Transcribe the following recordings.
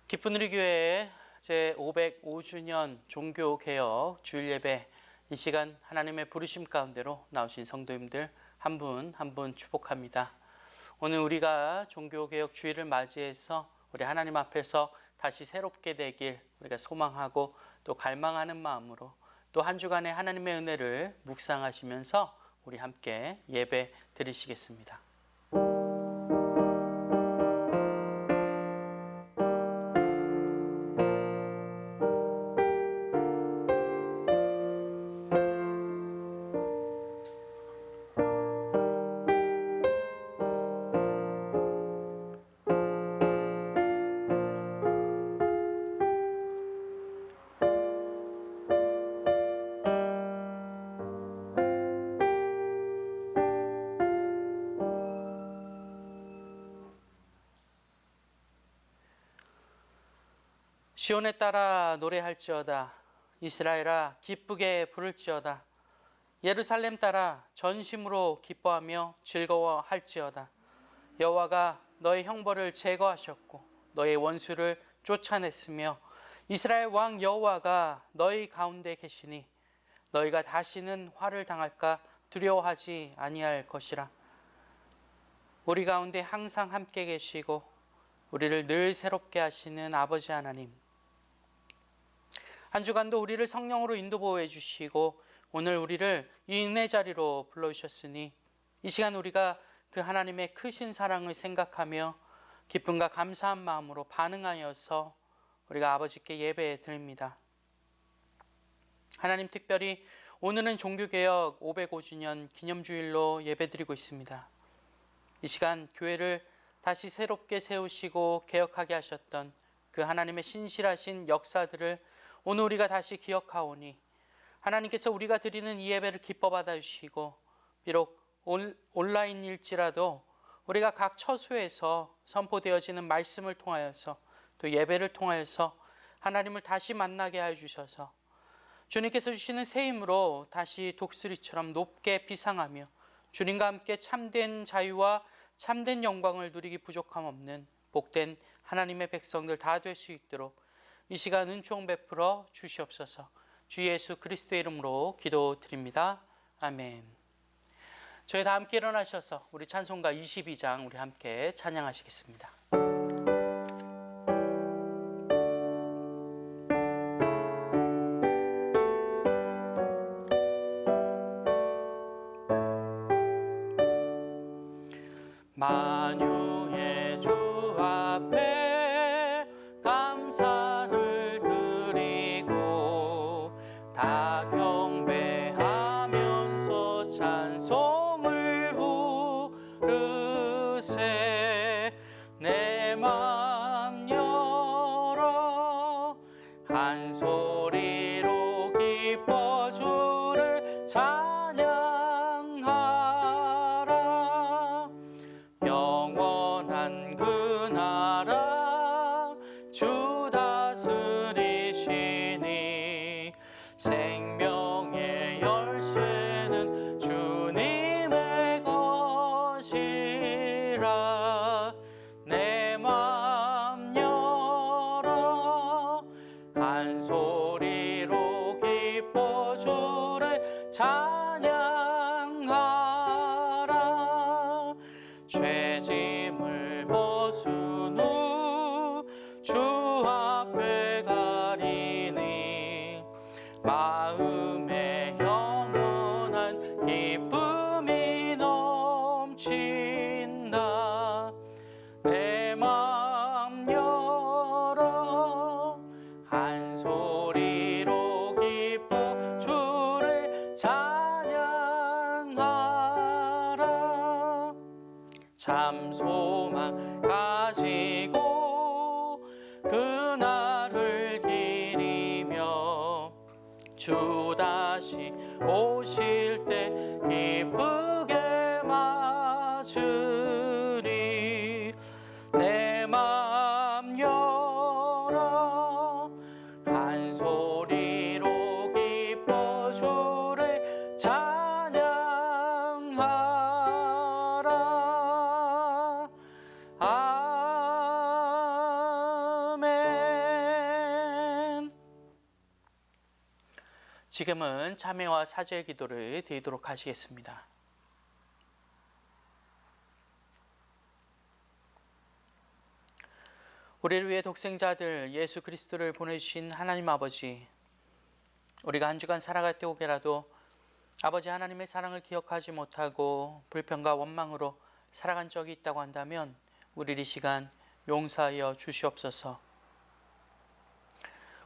기쁜 우리 교회 제505주년 종교개혁 주일예배, 이 시간 하나님의 부르심 가운데로 나오신 성도님들 한 분 한 분 축복합니다. 오늘 우리가 종교개혁 주일을 맞이해서 우리 하나님 앞에서 다시 새롭게 되길 우리가 소망하고 또 갈망하는 마음으로 또 한 주간의 하나님의 은혜를 묵상하시면서 우리 함께 예배 드리시겠습니다. 시온에 따라 노래할지어다. 이스라엘아 기쁘게 부를지어다. 예루살렘 따라 전심으로 기뻐하며 즐거워할지어다. 여호와가 너의 형벌을 제거하셨고 너의 원수를 쫓아냈으며 이스라엘 왕 여호와가 너희 가운데 계시니 너희가 다시는 화를 당할까 두려워하지 아니할 것이라. 우리 가운데 항상 함께 계시고 우리를 늘 새롭게 하시는 아버지 하나님, 한 주간도 우리를 성령으로 인도 보호해 주시고 오늘 우리를 이 은혜 자리로 불러주셨으니 이 시간 우리가 그 하나님의 크신 사랑을 생각하며 기쁨과 감사한 마음으로 반응하여서 우리가 아버지께 예배 드립니다. 하나님, 특별히 오늘은 종교개혁 505주년 기념주일로 예배드리고 있습니다. 이 시간 교회를 다시 새롭게 세우시고 개혁하게 하셨던 그 하나님의 신실하신 역사들을 오늘 우리가 다시 기억하오니 하나님께서 우리가 드리는 이 예배를 기뻐 받아주시고 비록 온라인일지라도 우리가 각 처소에서 선포되어지는 말씀을 통하여서 또 예배를 통하여서 하나님을 다시 만나게 하여 주셔서 주님께서 주시는 새 힘으로 다시 독수리처럼 높게 비상하며 주님과 함께 참된 자유와 참된 영광을 누리기 부족함 없는 복된 하나님의 백성들 다 될 수 있도록 이 시간 은총 베풀어 주시옵소서. 주 예수 그리스도의 이름으로 기도드립니다. 아멘. 저희 다 함께 일어나셔서 우리 찬송가 22장 우리 함께 찬양하시겠습니다. 만유의 주 앞에 감사를 드리고 다 경배하면서 찬송을 부르세. 내 맘 열어 한 소리로 기뻐 주를 찬양하라. 영원한 그 나라 주 다스리시니 생명의 열쇠는 주님의 것이라. 내 맘 열어 한 소리로 기뻐 주를 찬양하라. 죄짐을 벗은 후 주 앞에 가리니 마음에 영원한 기쁨이 넘친다. 내 맘 열어 한 소리로 기뻐 주를 찬양하라. 참 소망 가지고 그날을 기리며 주 다시 오실 때 기쁘게 맞으리. 내 맘 열어 한 소리로 기뻐 주를 찬양하라. 아멘. 지금은 참회와 사죄의 기도를 드리도록 하시겠습니다. 우리를 위해 독생자들 예수 그리스도를 보내주신 하나님 아버지, 우리가 한 주간 살아갈 때 혹여라도 아버지 하나님의 사랑을 기억하지 못하고 불평과 원망으로 살아간 적이 있다고 한다면 우리를 이 시간 용서하여 주시옵소서.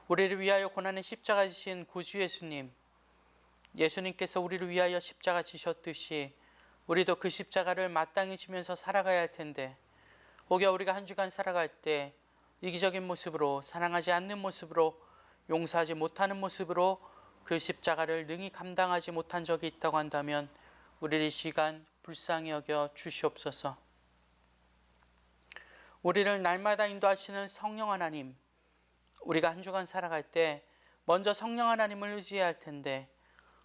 우리를 위하여 고난의 십자가 지신 구주 예수님께서 우리를 위하여 십자가 지셨듯이 우리도 그 십자가를 마땅히 지면서 살아가야 할 텐데, 혹여 우리가 한 주간 살아갈 때 이기적인 모습으로, 사랑하지 않는 모습으로, 용서하지 못하는 모습으로 그 십자가를 능히 감당하지 못한 적이 있다고 한다면 우리를 이 시간 불쌍히 여겨 주시옵소서. 우리를 날마다 인도하시는 성령 하나님, 우리가 한 주간 살아갈 때 먼저 성령 하나님을 의지해야 할 텐데,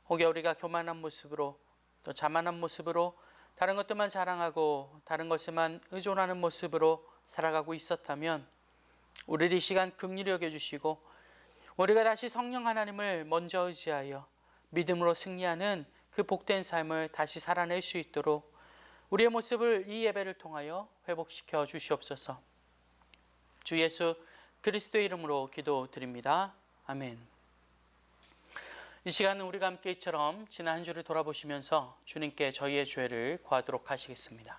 혹여 우리가 교만한 모습으로, 또 자만한 모습으로, 다른 것들만 자랑하고 다른 것에만 의존하는 모습으로 살아가고 있었다면 우리를 이 시간 긍휼히 여겨주시고, 우리가 다시 성령 하나님을 먼저 의지하여 믿음으로 승리하는 그 복된 삶을 다시 살아낼 수 있도록 우리의 모습을 이 예배를 통하여 회복시켜 주시옵소서. 주 예수 그리스도의 이름으로 기도드립니다. 아멘. 이 시간은 우리가 함께 이처럼 지난 한 주를 돌아보시면서 주님께 저희의 죄를 구하도록 하시겠습니다.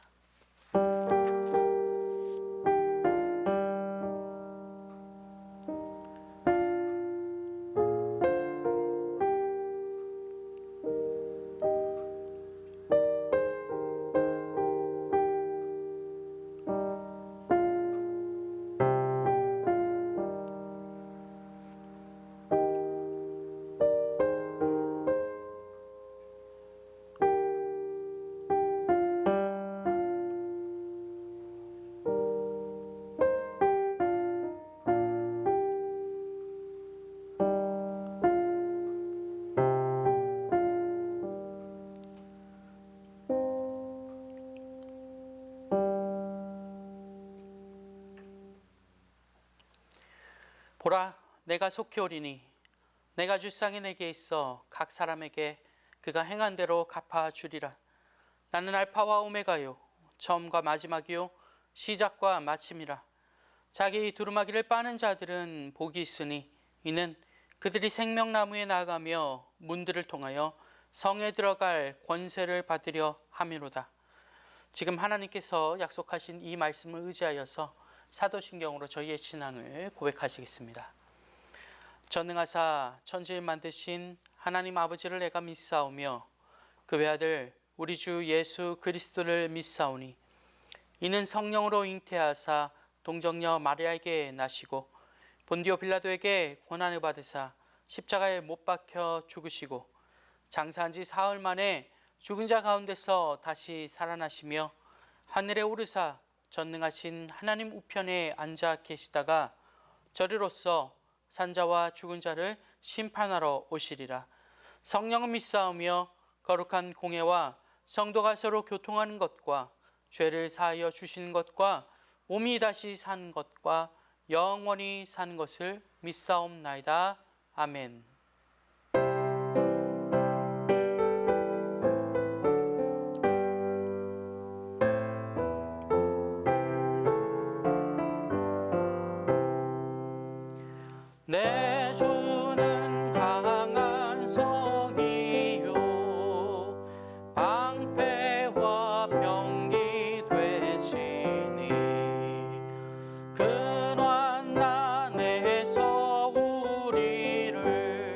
보라, 내가 속히 오리니 내가 줄상이 내게 있어 각 사람에게 그가 행한 대로 갚아주리라. 나는 알파와 오메가요, 처음과 마지막이요, 시작과 마침이라. 자기 두루마기를 빠는 자들은 복이 있으니 이는 그들이 생명나무에 나아가며 문들을 통하여 성에 들어갈 권세를 받으려 함이로다. 지금 하나님께서 약속하신 이 말씀을 의지하여서 사도신경으로 저희의 신앙을 고백하시겠습니다. 전능하사 천지를 만드신 하나님 아버지를 내가 믿사오며 그 외아들 우리 주 예수 그리스도를 믿사오니 이는 성령으로 잉태하사 동정녀 마리아에게 나시고 본디오 빌라도에게 고난을 받으사 십자가에 못 박혀 죽으시고 장사한 지 사흘 만에 죽은 자 가운데서 다시 살아나시며 하늘에 오르사 전능하신 하나님 우편에 앉아 계시다가 저리로서 산자와 죽은 자를 심판하러 오시리라. 성령은 믿사오며 거룩한 공회와 성도가 서로 교통하는 것과 죄를 사하여 주시는 것과 몸이 다시 사는 것과 영원히 사는 것을 믿사옵나이다. 아멘. 내 주는 강한 성이요 방패와 병기 되시니 근환난에서 우리를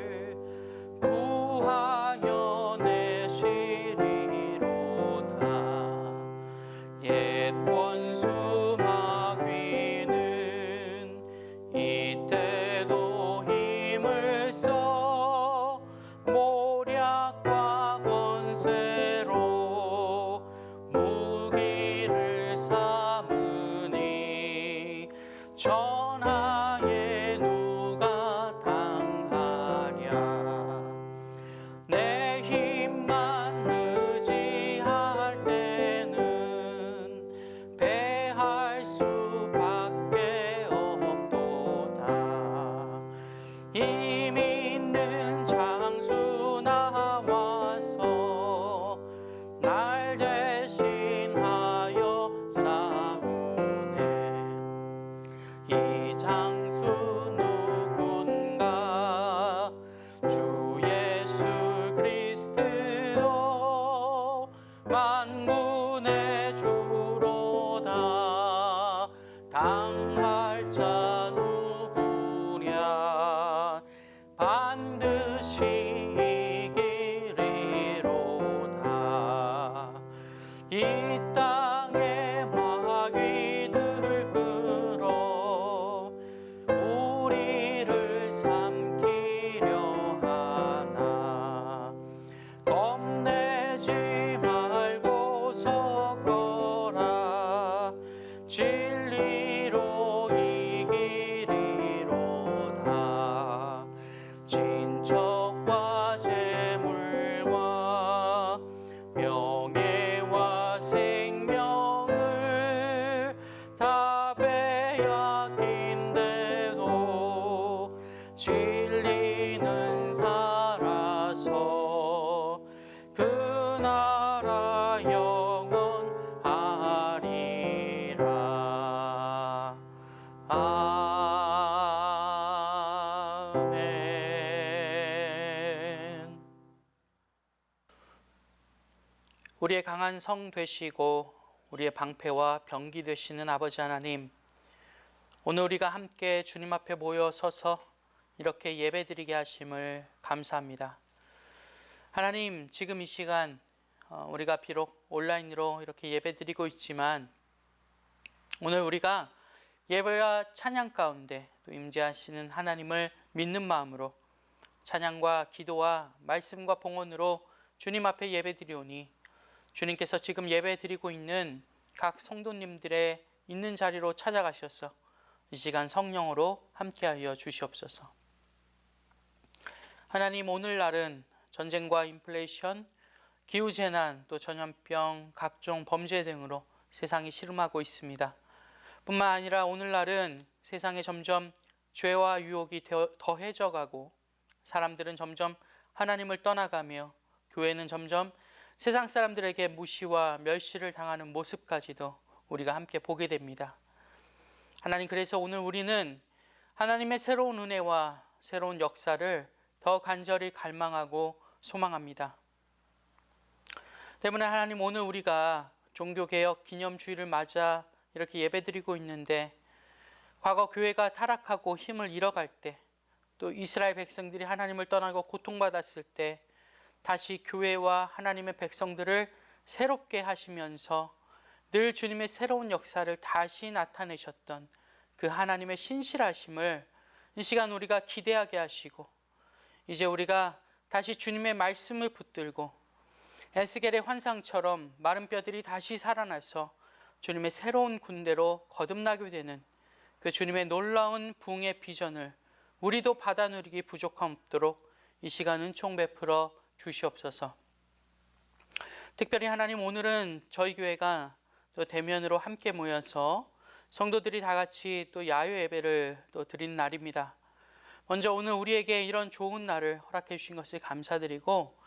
반드시 이기리로다. 이 땅에 마귀들 끌어 우리를 삼키려 하나. 겁내지 말고 서거라. 진리로 이기리로다. 친척과 재물과 명예와 생명을 다 빼앗긴데도 진리는 살아서 그 나라 영원하리라. 아멘. 우리의 강한 성 되시고 우리의 방패와 병기 되시는 아버지 하나님, 오늘 우리가 함께 주님 앞에 모여 서서 이렇게 예배드리게 하심을 감사합니다. 하나님, 지금 이 시간 우리가 비록 온라인으로 이렇게 예배드리고 있지만 오늘 우리가 예배와 찬양 가운데 또 임재하시는 하나님을 믿는 마음으로 찬양과 기도와 말씀과 봉헌으로 주님 앞에 예배드리오니 주님께서 지금 예배드리고 있는 각 성도님들의 있는 자리로 찾아가셔서 이 시간 성령으로 함께하여 주시옵소서. 하나님, 오늘날은 전쟁과 인플레이션, 기후재난, 또 전염병, 각종 범죄 등으로 세상이 시름하고 있습니다. 뿐만 아니라 오늘날은 세상에 점점 죄와 유혹이 더해져가고 사람들은 점점 하나님을 떠나가며 교회는 점점 세상 사람들에게 무시와 멸시를 당하는 모습까지도 우리가 함께 보게 됩니다. 하나님, 그래서 오늘 우리는 하나님의 새로운 은혜와 새로운 역사를 더 간절히 갈망하고 소망합니다. 때문에 하나님, 오늘 우리가 종교개혁 기념주의를 맞아 이렇게 예배드리고 있는데 과거 교회가 타락하고 힘을 잃어갈 때, 또 이스라엘 백성들이 하나님을 떠나고 고통받았을 때 다시 교회와 하나님의 백성들을 새롭게 하시면서 늘 주님의 새로운 역사를 다시 나타내셨던 그 하나님의 신실하심을 이 시간 우리가 기대하게 하시고, 이제 우리가 다시 주님의 말씀을 붙들고 에스겔의 환상처럼 마른 뼈들이 다시 살아나서 주님의 새로운 군대로 거듭나게 되는 그 주님의 놀라운 부흥의 비전을 우리도 받아 누리기 부족함 없도록 이 시간 은총 베풀어 주시옵소서. 특별히 하나님, 오늘은 저희 교회가 또 대면으로 함께 모여서 성도들이 다 같이 또 야외 예배를 또 드리는 날입니다. 먼저 오늘 우리에게 이런 좋은 날을 허락해 주신 것을 감사드리고,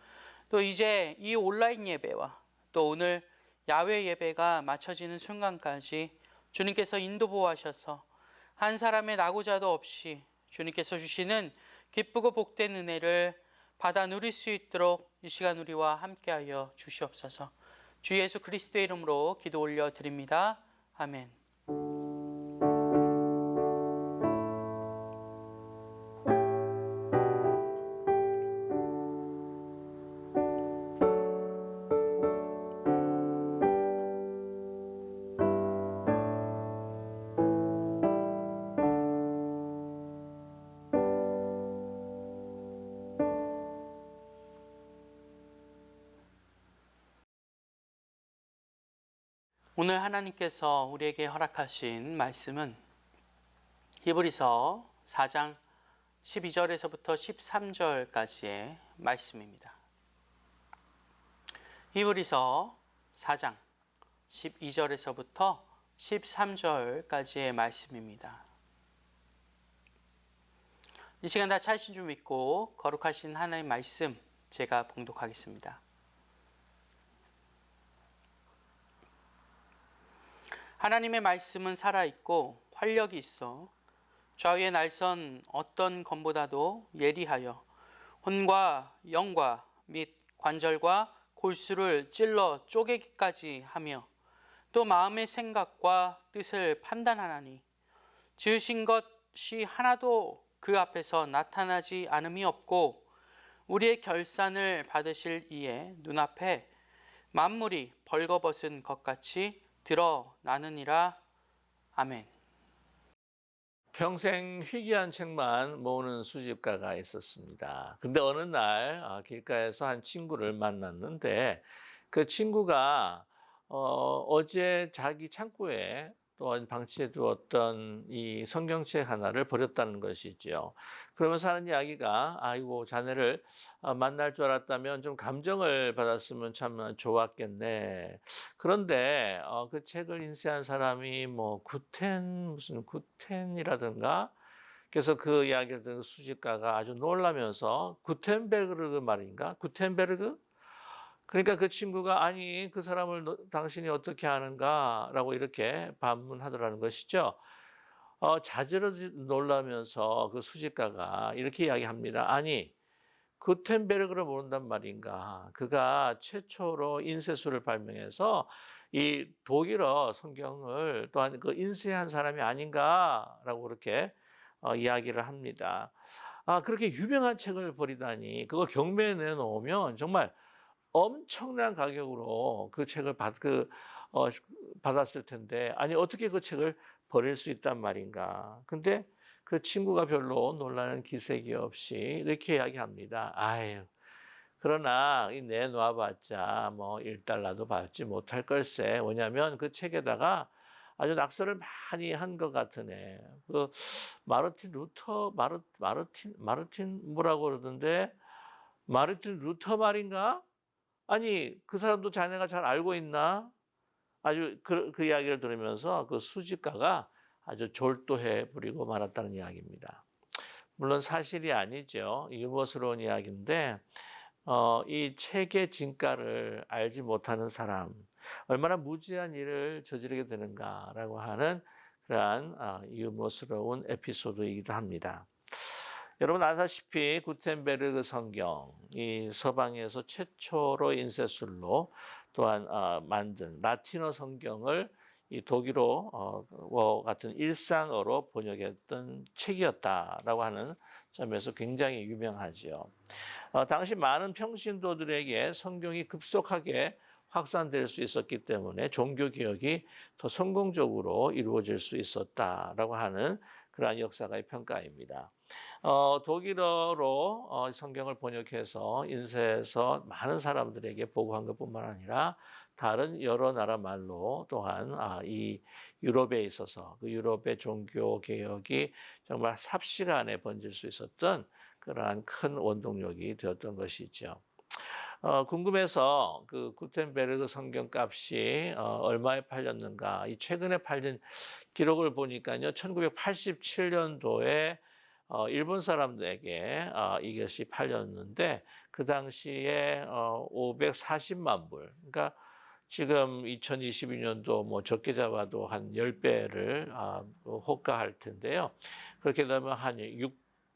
또 이제 이 온라인 예배와 또 오늘 야외 예배가 마쳐지는 순간까지 주님께서 인도 보호하셔서 한 사람의 낙오자도 없이 주님께서 주시는 기쁘고 복된 은혜를 받아 누릴 수 있도록 이 시간 우리와 함께하여 주시옵소서. 주 예수 그리스도의 이름으로 기도 올려 드립니다. 아멘. 오늘 하나님께서 우리에게 허락하신 말씀은 히브리서 4장 12절에서부터 13절까지의 말씀입니다. 히브리서 4장 12절에서부터 13절까지의 말씀입니다. 이 시간 다 찾으신 줄 믿고 거룩하신 하나님의 말씀 제가 봉독하겠습니다. 하나님의 말씀은 살아있고 활력이 있어 좌우에 날선 어떤 검보다도 예리하여 혼과 영과 및 관절과 골수를 찔러 쪼개기까지 하며 또 마음의 생각과 뜻을 판단하나니 지으신 것이 하나도 그 앞에서 나타나지 않음이 없고 우리의 결산을 받으실 이의 눈앞에 만물이 벌거벗은 것 같이 드러나느니라. 아멘. 평생 희귀한 책만 모으는 수집가가 있었습니다. 근데 어느 날 길가에서 한 친구를 만났는데 그 친구가 어제 자기 창고에 또한 방치해 두었던 이 성경책 하나를 버렸다는 것이죠. 그러면서 하는 이야기가 아이고 자네를 만날 줄 알았다면 좀 감정을 받았으면 참 좋았겠네. 그런데 그 책을 인쇄한 사람이 뭐 무슨 구텐이라든가 그래서 그 이야기를 듣는 수집가가 아주 놀라면서 구텐베르그 말인가? 구텐베르그? 그러니까 그 친구가 아니 그 사람을 당신이 어떻게 아는가라고 이렇게 반문하더라는 것이죠. 자지러지 놀라면서 그 수집가가 이렇게 이야기합니다. 아니 구텐베르그를 모른단 말인가. 그가 최초로 인쇄술을 발명해서 이 독일어 성경을 또한 그 인쇄한 사람이 아닌가라고 그렇게 이야기를 합니다. 그렇게 유명한 책을 버리다니 그걸 경매에 내놓으면 정말 엄청난 가격으로 그 책을 받았을 텐데 아니 어떻게 그 책을 버릴 수 있단 말인가. 근데 그 친구가 별로 놀라는 기색이 없이 이렇게 이야기합니다. 아유, 그러나 이 내놔봤자 뭐 1달러도 받지 못할 걸세. 왜냐하면 그 책에다가 아주 낙서를 많이 한 것 같으네. 그 마르틴 뭐라고 그러던데 마르틴 루터 말인가? 아니 그 사람도 자네가 잘 알고 있나? 아주 그 이야기를 들으면서 그 수집가가 아주 졸도해 부리고 말았다는 이야기입니다. 물론 사실이 아니죠. 유머스러운 이야기인데 이 책의 진가를 알지 못하는 사람 얼마나 무지한 일을 저지르게 되는가라고 하는 그러한 유머스러운 에피소드이기도 합니다. 여러분 아시다시피 구텐베르그 성경, 이 서방에서 최초로 인쇄술로 또한 만든 라틴어 성경을 이 독일어 같은 일상어로 번역했던 책이었다라고 하는 점에서 굉장히 유명하죠. 당시 많은 평신도들에게 성경이 급속하게 확산될 수 있었기 때문에 종교개혁이 더 성공적으로 이루어질 수 있었다라고 하는 그러한 역사가의 평가입니다. 독일어로 성경을 번역해서 인쇄해서 많은 사람들에게 보고한 것뿐만 아니라 다른 여러 나라 말로 또한 이 유럽에 있어서 그 유럽의 종교 개혁이 정말 삽시간에 번질 수 있었던 그러한 큰 원동력이 되었던 것이죠. 궁금해서 그 구텐베르그 성경 값이 얼마에 팔렸는가 이 최근에 팔린 기록을 보니까요 1987년도에 일본 사람들에게 이것이 팔렸는데 그 당시에 540만 불 그러니까 지금 2022년도 뭐 적게 잡아도 한 10배를 호가할 텐데요. 그렇게 되면 한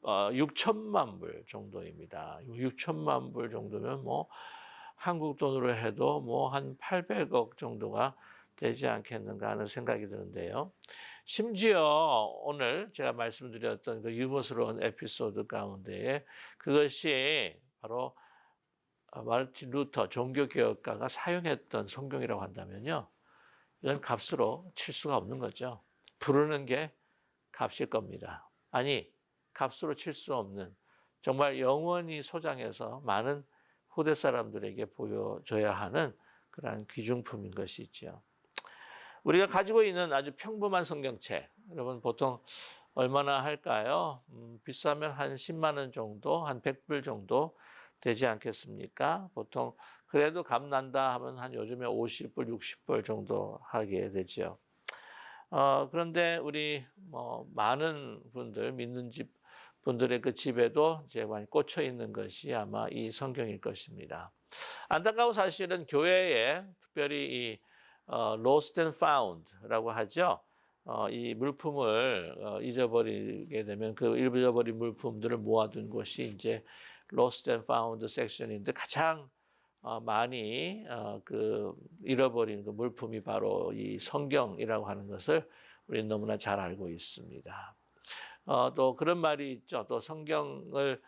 6천만 불 정도입니다. 6천만 불 정도면 뭐 한국 돈으로 해도 뭐 한 800억 정도가 되지 않겠는가 하는 생각이 드는데요. 심지어 오늘 제가 말씀드렸던 그 유머스러운 에피소드 가운데에 그것이 바로 마르틴 루터 종교개혁가가 사용했던 성경이라고 한다면요. 이건 값으로 칠 수가 없는 거죠. 부르는 게 값일 겁니다. 아니 값으로 칠 수 없는 정말 영원히 소장해서 많은 후대 사람들에게 보여줘야 하는 그러한 귀중품인 것이죠. 우리가 가지고 있는 아주 평범한 성경책 여러분 보통 얼마나 할까요? 비싸면 한 10만 원 정도, 한 100불 정도 되지 않겠습니까? 보통 그래도 값 난다 하면 한 요즘에 50불, 60불 정도 하게 되죠. 그런데 우리 많은 분들 믿는 집 분들의 그 집에도 이제 많이 꽂혀 있는 것이 아마 이 성경일 것입니다. 안타까운 사실은 교회에 특별히 이 lost and found라고 하죠. 이 물품을 잊어버리게 되면 그 잊어버린 물품들을 모아둔 곳이 이제 lost and found 섹션인데 가장 많이 그 잃어버린 그 물품이 바로 이 성경이라고 하는 것을 우리는 너무나 잘 알고 있습니다. 또 그런 말이 있죠. 또 성경을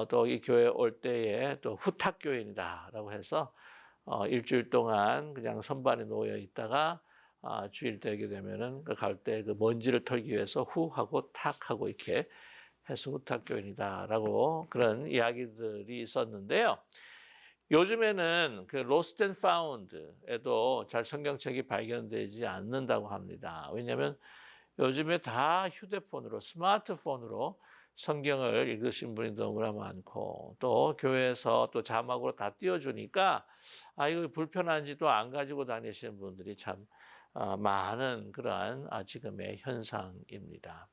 또 이 교회 올 때에 또 후탁교인이다라고 해서 일주일 동안 그냥 선반에 놓여 있다가 주일 되게 되면은 갈 때 그 먼지를 털기 위해서 후하고 탁하고 이렇게 해서 후탁교인이다라고 그런 이야기들이 있었는데요. 요즘에는 그 로스트 앤 파운드에도 잘 성경책이 발견되지 않는다고 합니다. 왜냐하면 요즘에 다 휴대폰으로 스마트폰으로 성경을 읽으신 분이 너무나 많고 또 교회에서 또 자막으로 다 띄워주니까 이거 불편한지도 안 가지고 다니시는 분들이 참 많은 그러한 지금의 현상입니다.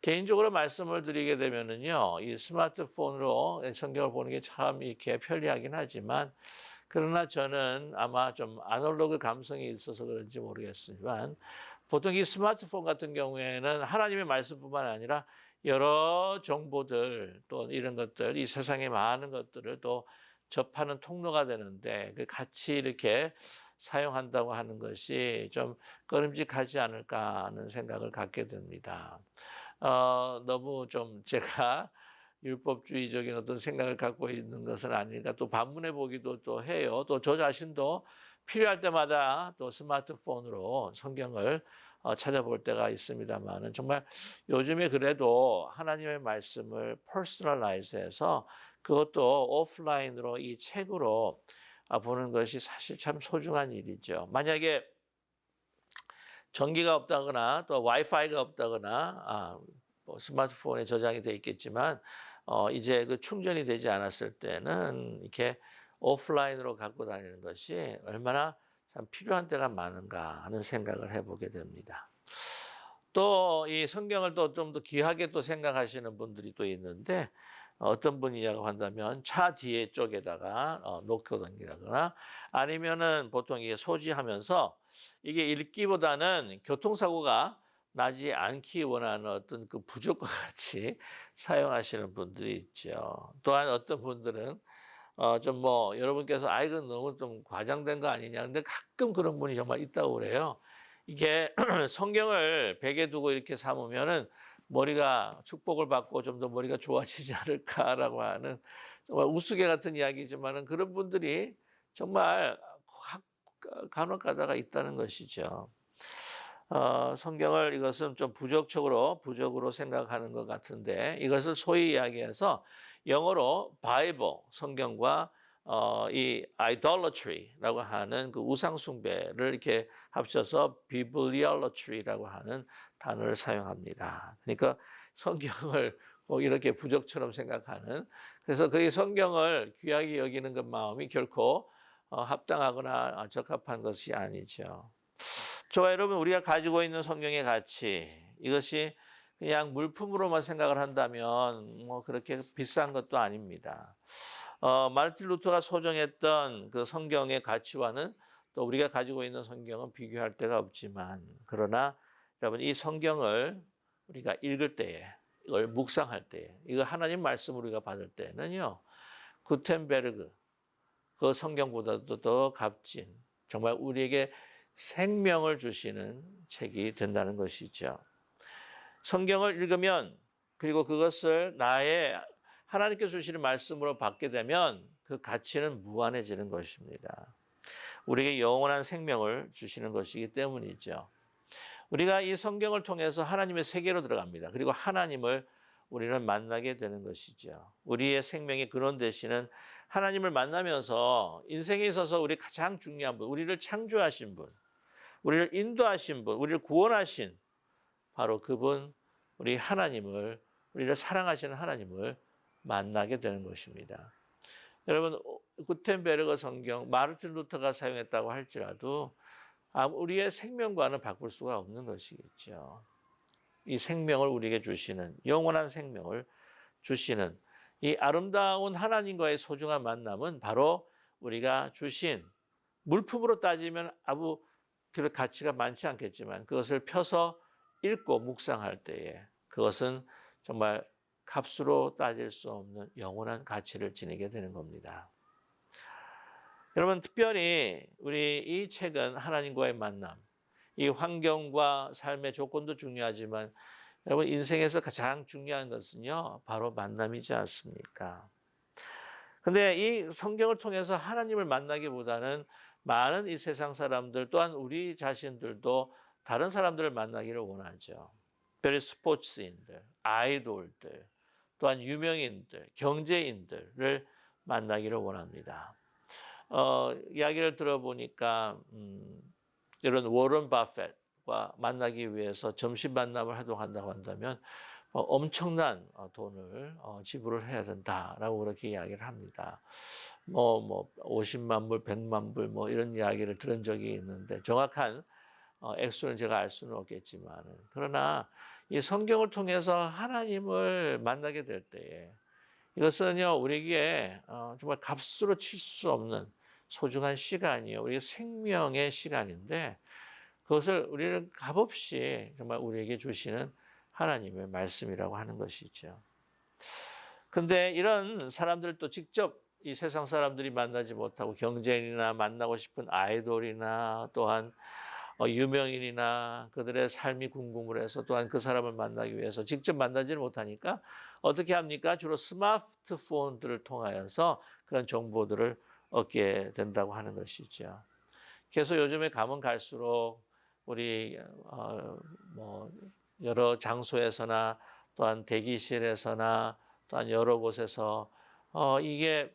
개인적으로 말씀을 드리게 되면은요, 이 스마트폰으로 성경을 보는 게 참 이렇게 편리하긴 하지만, 그러나 저는 아마 좀 아날로그 감성이 있어서 그런지 모르겠지만, 보통 이 스마트폰 같은 경우에는 하나님의 말씀뿐만 아니라 여러 정보들 또 이런 것들, 이 세상의 많은 것들을 또 접하는 통로가 되는데, 같이 이렇게 사용한다고 하는 것이 좀 꺼림직하지 않을까 하는 생각을 갖게 됩니다. 너무 좀 제가 율법주의적인 어떤 생각을 갖고 있는 것은 아닌가 또 반문해 보기도 또 해요. 또 저 자신도 필요할 때마다 또 스마트폰으로 성경을 찾아볼 때가 있습니다만은 정말 요즘에 그래도 하나님의 말씀을 퍼스널라이즈해서 그것도 오프라인으로 이 책으로 보는 것이 사실 참 소중한 일이죠. 만약에 전기가 없다거나 또 와이파이가 없다거나 뭐 스마트폰에 저장이 되어 있겠지만 이제 그 충전이 되지 않았을 때는 이렇게 오프라인으로 갖고 다니는 것이 얼마나 참 필요한 때가 많은가 하는 생각을 해보게 됩니다. 또 이 성경을 또 좀 더 귀하게 또 생각하시는 분들이 또 있는데 어떤 분이냐고 한다면 차 뒤에 쪽에다가 놓고 다니거나 아니면은 보통 이게 소지하면서 이게 읽기보다는 교통사고가 나지 않기 원하는 어떤 그 부족과 같이 사용하시는 분들이 있죠. 또한 어떤 분들은 좀 뭐 여러분께서 이건 너무 좀 과장된 거 아니냐. 근데 가끔 그런 분이 정말 있다고 그래요. 이게 성경을 베개 두고 이렇게 삼으면은 머리가 축복을 받고 좀 더 머리가 좋아지지 않을까라고 하는 정말 우스개 같은 이야기지만은 그런 분들이 정말 간혹 가다가 있다는 것이죠. 성경을 이것은 좀 부적으로 생각하는 것 같은데 이것을 소위 이야기해서 영어로 바이블 성경과 이 idolatry라고 하는 그 우상 숭배를 이렇게 합쳐서 bibliolatry라고 하는 단어를 사용합니다. 그러니까 성경을 꼭 이렇게 부적처럼 생각하는 그래서 그 성경을 귀하게 여기는 그 마음이 결코 합당하거나 적합한 것이 아니죠. 저와 여러분 우리가 가지고 있는 성경의 가치 이것이 그냥 물품으로만 생각을 한다면 뭐 그렇게 비싼 것도 아닙니다. 마르틴 루터가 소정했던 그 성경의 가치와는 또 우리가 가지고 있는 성경은 비교할 데가 없지만 그러나 여러분 이 성경을 우리가 읽을 때에 이걸 묵상할 때에 이거 하나님 말씀을 우리가 받을 때는요 구텐베르그 그 성경보다도 더 값진 정말 우리에게 생명을 주시는 책이 된다는 것이죠. 성경을 읽으면 그리고 그것을 나의 하나님께서 주시는 말씀으로 받게 되면 그 가치는 무한해지는 것입니다. 우리에게 영원한 생명을 주시는 것이기 때문이죠. 우리가 이 성경을 통해서 하나님의 세계로 들어갑니다. 그리고 하나님을 우리는 만나게 되는 것이죠. 우리의 생명의 근원 되시는 하나님을 만나면서 인생에 있어서 우리 가장 중요한 분, 우리를 창조하신 분, 우리를 인도하신 분, 우리를 구원하신 바로 그분, 우리 하나님을, 우리를 사랑하시는 하나님을 만나게 되는 것입니다. 여러분, 구텐베르그 성경, 마르틴 루터가 사용했다고 할지라도 우리의 생명과는 바꿀 수가 없는 것이겠죠. 이 생명을 우리에게 주시는, 영원한 생명을 주시는 이 아름다운 하나님과의 소중한 만남은 바로 우리가 주신 물품으로 따지면 아무 별 가치가 많지 않겠지만 그것을 펴서 읽고 묵상할 때에 그것은 정말 값으로 따질 수 없는 영원한 가치를 지니게 되는 겁니다. 여러분 특별히 우리 이 책은 하나님과의 만남, 이 환경과 삶의 조건도 중요하지만 여러분 인생에서 가장 중요한 것은요, 바로 만남이지 않습니까? 근데 이 성경을 통해서 하나님을 만나기보다는 많은 이 세상 사람들 또한 우리 자신들도 다른 사람들을 만나기를 원하죠. 특별히 스포츠인들, 아이돌들, 또한 유명인들, 경제인들을 만나기를 원합니다. 이야기를 들어보니까 이런 워런 바펫과 만나기 위해서 점심 만남을 한다고 한다면 엄청난 돈을 지불을 해야 된다라고 그렇게 이야기를 합니다. 50만 불, 100만 불 이런 이야기를 들은 적이 있는데 정확한 액수는 제가 알 수는 없겠지만 그러나 이 성경을 통해서 하나님을 만나게 될 때에 이것은요 우리에게 정말 값으로 칠 수 없는 소중한 시간이요 우리 생명의 시간인데 그것을 우리는 값없이 정말 우리에게 주시는 하나님의 말씀이라고 하는 것이죠. 근데 이런 사람들도 직접 이 세상 사람들이 만나지 못하고 경제인이나 만나고 싶은 아이돌이나 또한 유명인이나 그들의 삶이 궁금해서 또한 그 사람을 만나기 위해서 직접 만나지를 못하니까 어떻게 합니까? 주로 스마트폰들을 통하여서 그런 정보들을 얻게 된다고 하는 것이죠. 그래서 요즘에 가면 갈수록 우리 여러 장소에서나 또한 대기실에서나 또한 여러 곳에서 이게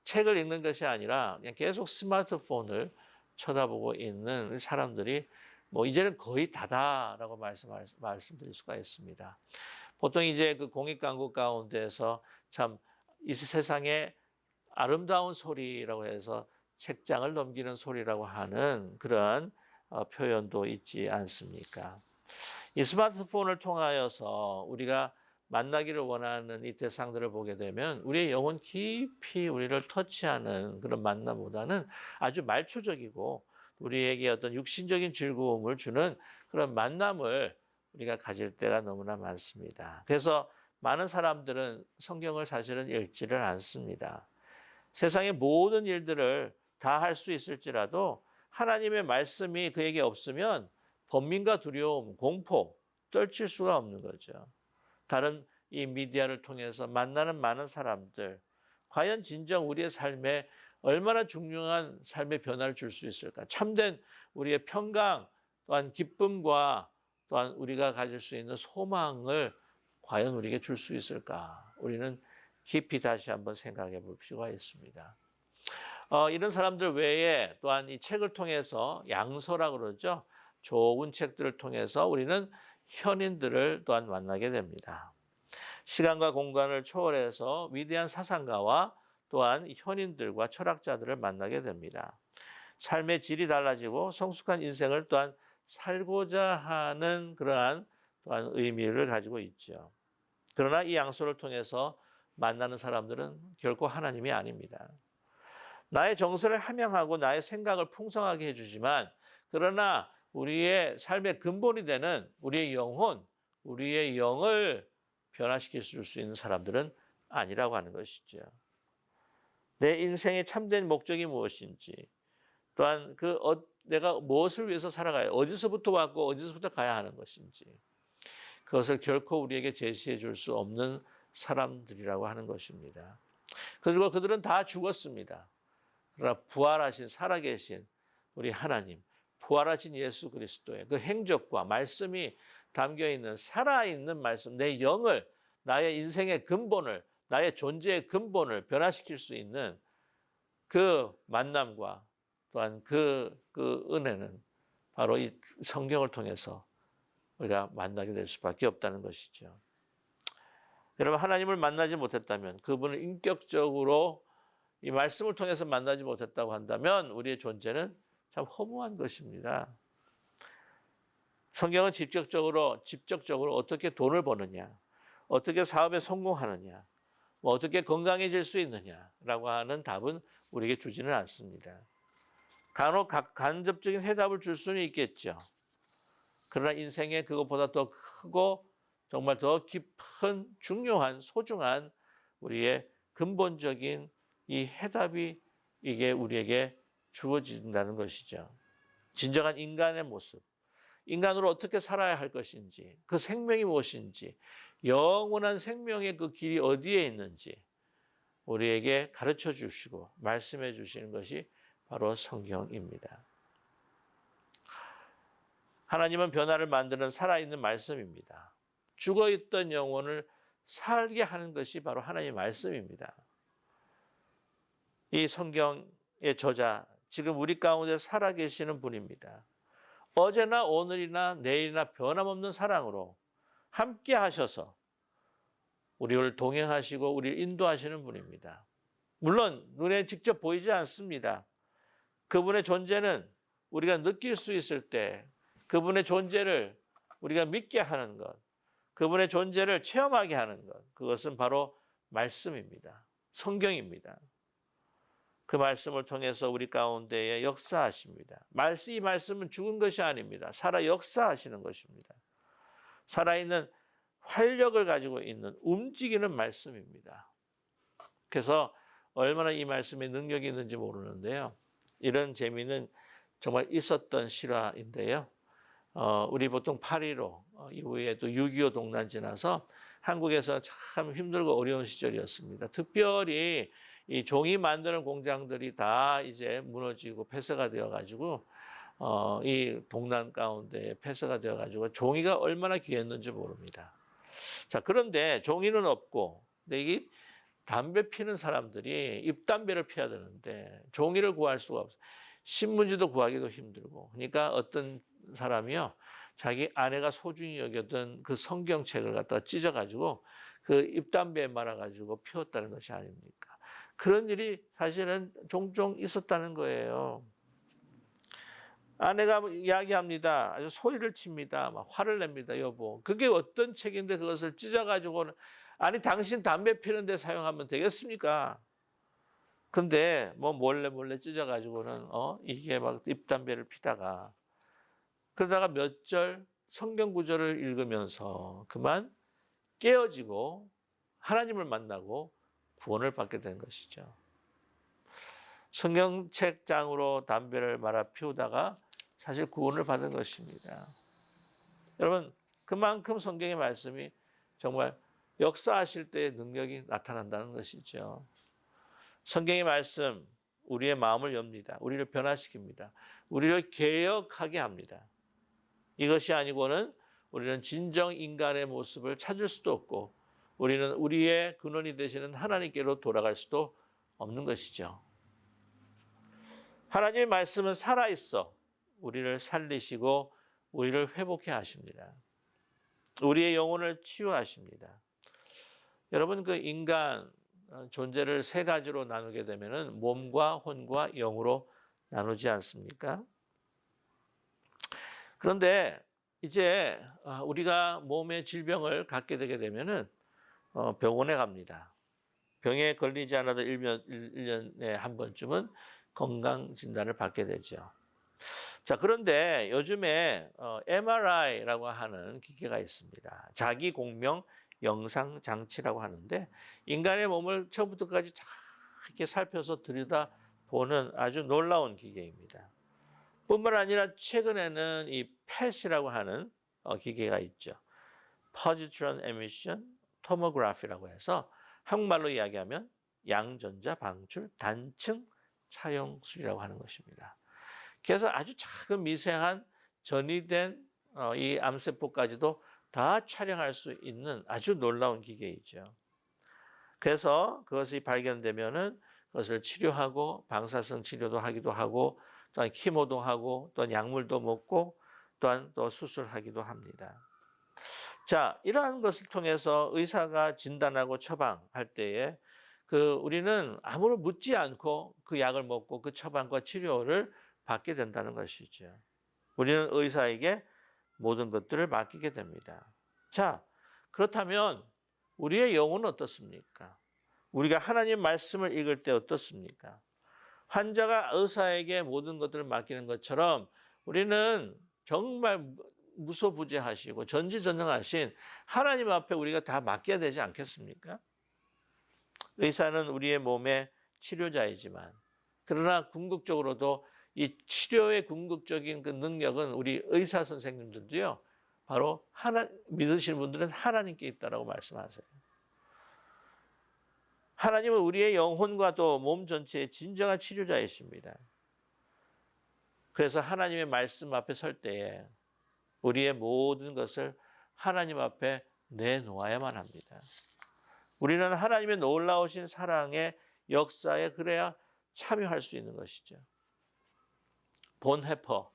책을 읽는 것이 아니라 그냥 계속 스마트폰을 쳐다보고 있는 사람들이 이제는 거의 다다라고 말씀드릴 수가 있습니다. 보통 이제 그 공익광고 가운데서 참 이 세상에 아름다운 소리라고 해서 책장을 넘기는 소리라고 하는 그런 표현도 있지 않습니까? 이 스마트폰을 통하여서 우리가 만나기를 원하는 이 대상들을 보게 되면 우리의 영혼 깊이 우리를 터치하는 그런 만남보다는 아주 말초적이고 우리에게 어떤 육신적인 즐거움을 주는 그런 만남을 우리가 가질 때가 너무나 많습니다. 그래서 많은 사람들은 성경을 사실은 읽지를 않습니다. 세상의 모든 일들을 다 할 수 있을지라도 하나님의 말씀이 그에게 없으면 번민과 두려움, 공포, 떨칠 수가 없는 거죠. 다른 이 미디어를 통해서 만나는 많은 사람들, 과연 진정 우리의 삶에 얼마나 중요한 삶의 변화를 줄 수 있을까? 참된 우리의 평강, 또한 기쁨과 또한 우리가 가질 수 있는 소망을 과연 우리에게 줄 수 있을까? 우리는 깊이 다시 한번 생각해 볼 필요가 있습니다. 이런 사람들 외에 또한 이 책을 통해서 양서라 그러죠. 좋은 책들을 통해서 우리는 현인들을 또한 만나게 됩니다. 시간과 공간을 초월해서 위대한 사상가와 또한 현인들과 철학자들을 만나게 됩니다. 삶의 질이 달라지고 성숙한 인생을 또한 살고자 하는 그러한 또한 의미를 가지고 있죠. 그러나 이 양서를 통해서 만나는 사람들은 결코 하나님이 아닙니다. 나의 정서를 함양하고 나의 생각을 풍성하게 해주지만 그러나 우리의 삶의 근본이 되는 우리의 영혼, 우리의 영을 변화시킬 수 있는 사람들은 아니라고 하는 것이죠. 내 인생의 참된 목적이 무엇인지 또한 내가 무엇을 위해서 살아가야 어디서부터 왔고 어디서부터 가야 하는 것인지 그것을 결코 우리에게 제시해 줄 수 없는 사람들이라고 하는 것입니다. 그리고 그들은 다 죽었습니다. 그러나 부활하신 살아계신 우리 하나님, 부활하신 예수 그리스도의 그 행적과 말씀이 담겨있는 살아있는 말씀, 내 영을 나의 인생의 근본을 나의 존재의 근본을 변화시킬 수 있는 그 만남과 또한 그 은혜는 바로 이 성경을 통해서 우리가 만나게 될 수밖에 없다는 것이죠. 여러분 하나님을 만나지 못했다면 그분을 인격적으로 이 말씀을 통해서 만나지 못했다고 한다면 우리의 존재는 참 허무한 것입니다. 성경은 직접적으로 어떻게 돈을 버느냐, 어떻게 사업에 성공하느냐, 어떻게 건강해질 수 있느냐라고 하는 답은 우리에게 주지는 않습니다. 간혹 간접적인 해답을 줄 수는 있겠죠. 그러나 인생에 그것보다 더 크고 정말 더 깊은 중요한 소중한 우리의 근본적인 이 해답이 이게 우리에게 주어진다는 것이죠. 진정한 인간의 모습, 인간으로 어떻게 살아야 할 것인지, 그 생명이 무엇인지, 영원한 생명의 그 길이 어디에 있는지 우리에게 가르쳐 주시고 말씀해 주시는 것이 바로 성경입니다. 하나님은 변화를 만드는 살아있는 말씀입니다. 죽어있던 영혼을 살게 하는 것이 바로 하나님의 말씀입니다. 이 성경의 저자, 지금 우리 가운데 살아계시는 분입니다. 어제나 오늘이나 내일이나 변함없는 사랑으로 함께 하셔서 우리를 동행하시고 우리를 인도하시는 분입니다. 물론 눈에 직접 보이지 않습니다. 그분의 존재는 우리가 느낄 수 있을 때 그분의 존재를 우리가 믿게 하는 것, 그분의 존재를 체험하게 하는 것, 그것은 바로 말씀입니다. 성경입니다. 그 말씀을 통해서 우리 가운데에 역사하십니다. 이 말씀은 죽은 것이 아닙니다. 살아 역사하시는 것입니다. 살아있는 활력을 가지고 있는 움직이는 말씀입니다. 그래서 얼마나 이 말씀에 능력이 있는지 모르는데요. 이런 재미는 정말 있었던 실화인데요. 우리 보통 8.15 이후에 또 6.25 동란 지나서 한국에서 참 힘들고 어려운 시절이었습니다. 특별히 이 종이 만드는 공장들이 다 이제 무너지고 폐쇄가 되어가지고 이 동란 가운데 폐쇄가 되어가지고 종이가 얼마나 귀했는지 모릅니다. 자, 그런데 종이는 없고, 근데 이게 담배 피는 사람들이 잎담배를 피워야 되는데 종이를 구할 수가 없어요. 신문지도 구하기도 힘들고. 그러니까 어떤 사람이요, 자기 아내가 소중히 여겼던 그 성경책을 갖다가 찢어가지고 그 잎담배에 말아가지고 피웠다는 것이 아닙니까? 그런 일이 사실은 종종 있었다는 거예요. 아내가 이야기합니다. 아주 소리를 칩니다. 막 화를 냅니다. 여보, 그게 어떤 책인데 그것을 찢어가지고는, 아니 당신 담배 피는데 사용하면 되겠습니까? 근데 뭐 몰래 찢어가지고는 이게 막 잎담배를 피다가 그러다가 몇 절 성경 구절을 읽으면서 그만 깨어지고 하나님을 만나고 구원을 받게 된 것이죠. 성경책장으로 담배를 말아 피우다가 사실 구원을 받은 것입니다. 여러분, 그만큼 성경의 말씀이 정말 역사하실 때의 능력이 나타난다는 것이죠. 성경의 말씀, 우리의 마음을 엽니다. 우리를 변화시킵니다. 우리를 개혁하게 합니다. 이것이 아니고는 우리는 진정 인간의 모습을 찾을 수도 없고 우리는 우리의 근원이 되시는 하나님께로 돌아갈 수도 없는 것이죠. 하나님의 말씀은 살아있어 우리를 살리시고 우리를 회복해 하십니다. 우리의 영혼을 치유하십니다. 여러분, 그 인간 존재를 세 가지로 나누게 되면은 몸과 혼과 영으로 나누지 않습니까? 그런데 이제 우리가 몸의 질병을 갖게 되게 되면은 병원에 갑니다. 병에 걸리지 않아도 1년에 한 번쯤은 건강 진단을 받게 되죠. 자, 그런데 요즘에 MRI라고 하는 기계가 있습니다. 자기 공명 영상 장치라고 하는데 인간의 몸을 처음부터까지 잘 이렇게 살펴서 들여다보는 아주 놀라운 기계입니다. 뿐만 아니라 최근에는 이 PET이라고 하는 기계가 있죠. Positron Emission Tomography라고 해서 한국말로 이야기하면 양전자 방출 단층 차용술이라고 하는 것입니다. 그래서 아주 작은 미세한 전이된 이 암세포까지도 다 촬영할 수 있는 아주 놀라운 기계이죠. 그래서 그것이 발견되면은 그것을 치료하고 방사성 치료도 하기도 하고 또한 키모도 하고 또한 약물도 먹고 또한 또 수술하기도 합니다. 자, 이러한 것을 통해서 의사가 진단하고 처방할 때에 우리는 아무런 묻지 않고 그 약을 먹고 그 처방과 치료를 받게 된다는 것이죠. 우리는 의사에게 모든 것들을 맡기게 됩니다. 자, 그렇다면 우리의 영혼은 어떻습니까? 우리가 하나님 말씀을 읽을 때 어떻습니까? 환자가 의사에게 모든 것들을 맡기는 것처럼 우리는 정말 무소부재하시고 전지전능하신 하나님 앞에 우리가 다 맡겨야 되지 않겠습니까? 의사는 우리의 몸의 치료자이지만 그러나 궁극적으로도 이 치료의 궁극적인 그 능력은 우리 의사 선생님들도요. 바로 믿으시는 분들은 하나님께 있다라고 말씀하세요. 하나님은 우리의 영혼과 또 몸 전체의 진정한 치료자이십니다. 그래서 하나님의 말씀 앞에 설 때에 우리의 모든 것을 하나님 앞에 내놓아야만 합니다. 우리는 하나님의 놀라우신 사랑의 역사에 그래야 참여할 수 있는 것이죠. 본헤퍼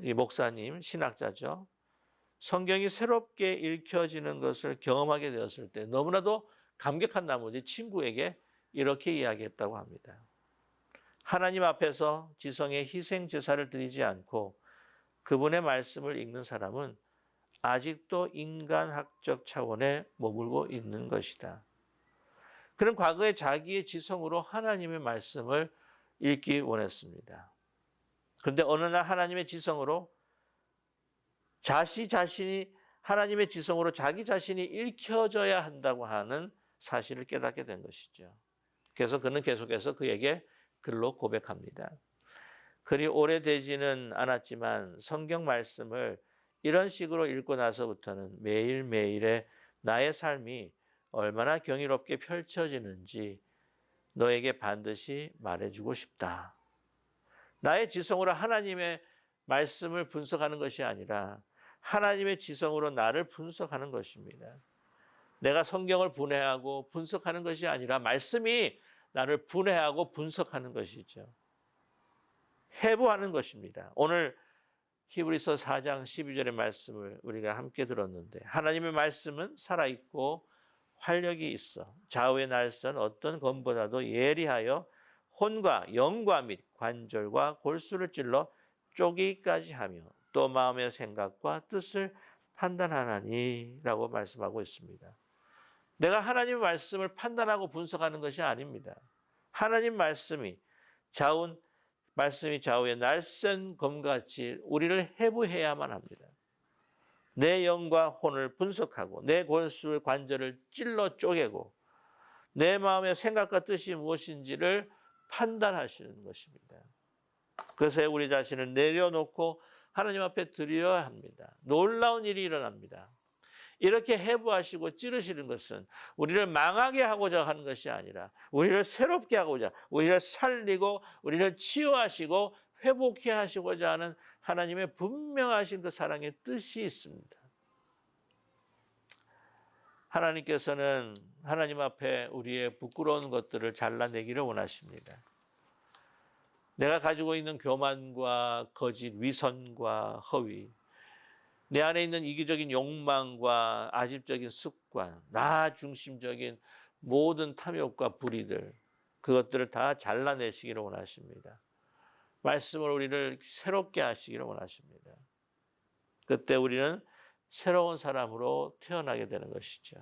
이 목사님 신학자죠. 성경이 새롭게 읽혀지는 것을 경험하게 되었을 때 너무나도 감격한 나머지 친구에게 이렇게 이야기했다고 합니다. 하나님 앞에서 지성의 희생 제사를 드리지 않고 그분의 말씀을 읽는 사람은 아직도 인간학적 차원에 머물고 있는 것이다. 그는 과거에 자기의 지성으로 하나님의 말씀을 읽기 원했습니다. 그런데 어느 날 하나님의 지성으로 자신이 하나님의 지성으로 자기 자신이 읽혀져야 한다고 하는 사실을 깨닫게 된 것이죠. 그래서 그는 계속해서 그에게 글로 고백합니다. 그리 오래되지는 않았지만 성경 말씀을 이런 식으로 읽고 나서부터는 매일매일의 나의 삶이 얼마나 경이롭게 펼쳐지는지 너에게 반드시 말해주고 싶다. 나의 지성으로 하나님의 말씀을 분석하는 것이 아니라 하나님의 지성으로 나를 분석하는 것입니다. 내가 성경을 분해하고 분석하는 것이 아니라 말씀이 나를 분해하고 분석하는 것이죠. 해부하는 것입니다. 오늘 히브리서 4장 12절의 말씀을 우리가 함께 들었는데 하나님의 말씀은 살아있고 활력이 있어 좌우의 날선 어떤 검보다도 예리하여 혼과 영과 및 관절과 골수를 찔러 쪼개기까지 하며 또 마음의 생각과 뜻을 판단하나니 라고 말씀하고 있습니다. 내가 하나님의 말씀을 판단하고 분석하는 것이 아닙니다. 하나님 말씀이 좌우의 날쌘 검같이 우리를 해부해야만 합니다. 내 영과 혼을 분석하고 내 골수의 관절을 찔러 쪼개고 내 마음의 생각과 뜻이 무엇인지를 판단하시는 것입니다. 그래서 우리 자신을 내려놓고 하나님 앞에 드려야 합니다. 놀라운 일이 일어납니다. 이렇게 해부하시고 찌르시는 것은 우리를 망하게 하고자 하는 것이 아니라 우리를 새롭게 하고자, 우리를 살리고 우리를 치유하시고 회복해 하시고자 하는 하나님의 분명하신 그 사랑의 뜻이 있습니다. 하나님께서는 하나님 앞에 우리의 부끄러운 것들을 잘라내기를 원하십니다. 내가 가지고 있는 교만과 거짓, 위선과 허위, 내 안에 있는 이기적인 욕망과 아집적인 습관, 나 중심적인 모든 탐욕과 불의들, 그것들을 다 잘라내시기를 원하십니다. 말씀을 우리를 새롭게 하시기를 원하십니다. 그때 우리는 새로운 사람으로 태어나게 되는 것이죠.